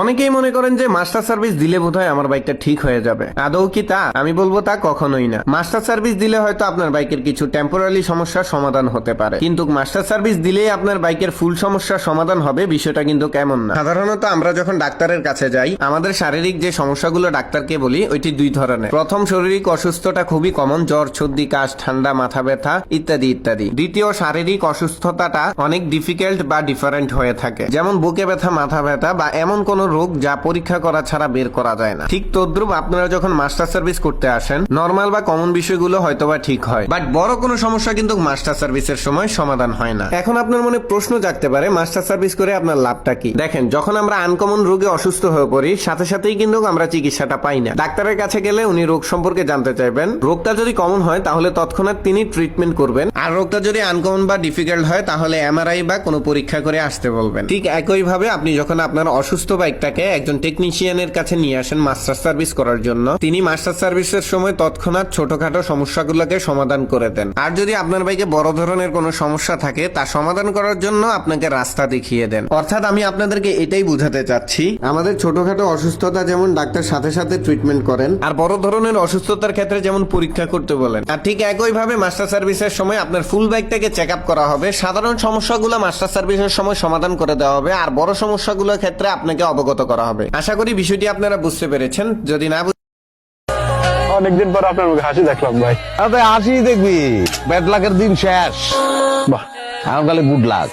অনেকেই মনে করেন যে মাস্টার সার্ভিস দিলে বোধহয় আমার বাইকটা ঠিক হয়ে যাবে। আদৌ কি তা? আমি বলবো তা কখনোই না। মাস্টার সার্ভিস দিলে হয়তো আপনার বাইকের কিছু টেম্পোরারি সমস্যার সমাধান হতে পারে, কিন্তু মাস্টার সার্ভিস দিলেই আপনার বাইকের ফুল সমস্যার সমাধান হবে বিষয়টা কিন্তু কেমন না। সাধারণত আমরা যখন ডাক্তারের কাছে যাই, আমাদের শারীরিক যে সমস্যাগুলো ডাক্তারকে বলি ওইটি দুই ধরনের। প্রথম, শারীরিক অসুস্থতা খুবই কমন, জ্বর, সর্দি, কাশ, ঠান্ডা, মাথা ব্যথা ইত্যাদি ইত্যাদি। দ্বিতীয়, শারীরিক অসুস্থতাটা অনেক ডিফিকাল্ট বা ডিফারেন্ট হয়ে থাকে, যেমন বুকে ব্যথা, মাথা ব্যথা বা এমন কোন রোগ যা পরীক্ষা করা ছাড়া বের করা যায় না। ঠিক তদ্রুপ আপনারা যখন মাস্টার সার্ভিস করতে আসেন, নর্মাল বা কমন বিষয়গুলো হয়তোবা ঠিক হয়, বাট বড় কোনো সমস্যা কিন্তু মাস্টার সার্ভিসের সময় সমাধান হয় না। এখন আপনার মনে প্রশ্ন জাগতে পারে, মাস্টার সার্ভিস করে আপনার লাভটা কি? দেখেন, যখন আমরা আনকমন রোগে অসুস্থ হয়ে পড়ি, সাথে সাথেই কিন্তু আমরা চিকিৎসাটা পাই না। ডাক্তারের কাছে গেলে উনি রোগ সম্পর্কে জানতে চাইবেন। রোগটা যদি কমন হয় তাহলে তৎক্ষণাৎ তিনি ট্রিটমেন্ট করবেন, আর রোগটা যদি আনকমন বা ডিফিকাল্ট হয় তাহলে এমআরআই বা কোনো পরীক্ষা করে আসতে বলবেন। ঠিক একইভাবে আপনি যখন আপনার অসুস্থ বাইকটাকে একজন টেকনিশিয়ানের কাছে নিয়ে আসেন মাস্টার সার্ভিস করার জন্য, তিনি মাস্টার সার্ভিসের সময় তৎক্ষণাৎ ছোটখাটো সমস্যাগুলোকে সমাধান করে দেন। আর যদি আপনার বাইকে বড় ধরনের কোনো সমস্যা থাকে, তা সমাধান করার জন্য আপনাকে রাস্তা দেখিয়ে দেন। অর্থাৎ আমি আপনাদেরকে এটাই বুঝাতে চাচ্ছি, আমাদের ছোটখাটো অসুস্থতা যেমন ডাক্তার সাথে সাথে ট্রিটমেন্ট করেন, আর বড় ধরনের অসুস্থতার ক্ষেত্রে যেমন পরীক্ষা করতে বলেন, আর ঠিক একইভাবে মাস্টার সার্ভিসের সময় আপনার ফুল বাইকটাকে চেক আপ করা হবে। সাধারণ সমস্যাগুলো মাস্টার সার্ভিসের সময় সমাধান করে দেওয়া হবে, আর বড় সমস্যাগুলোর ক্ষেত্রে আপনাকে অবগত করা হবে। আশা করি বিষয়টি আপনারা বুঝতে পেরেছেন। যদি না অনেকদিন পর আপনার মুখে হাসি দেখলাম ভাই। হাসি দেখবি, ব্যাড লাকের দিন শেষ। বাহ, এখন খালি গুড লাক।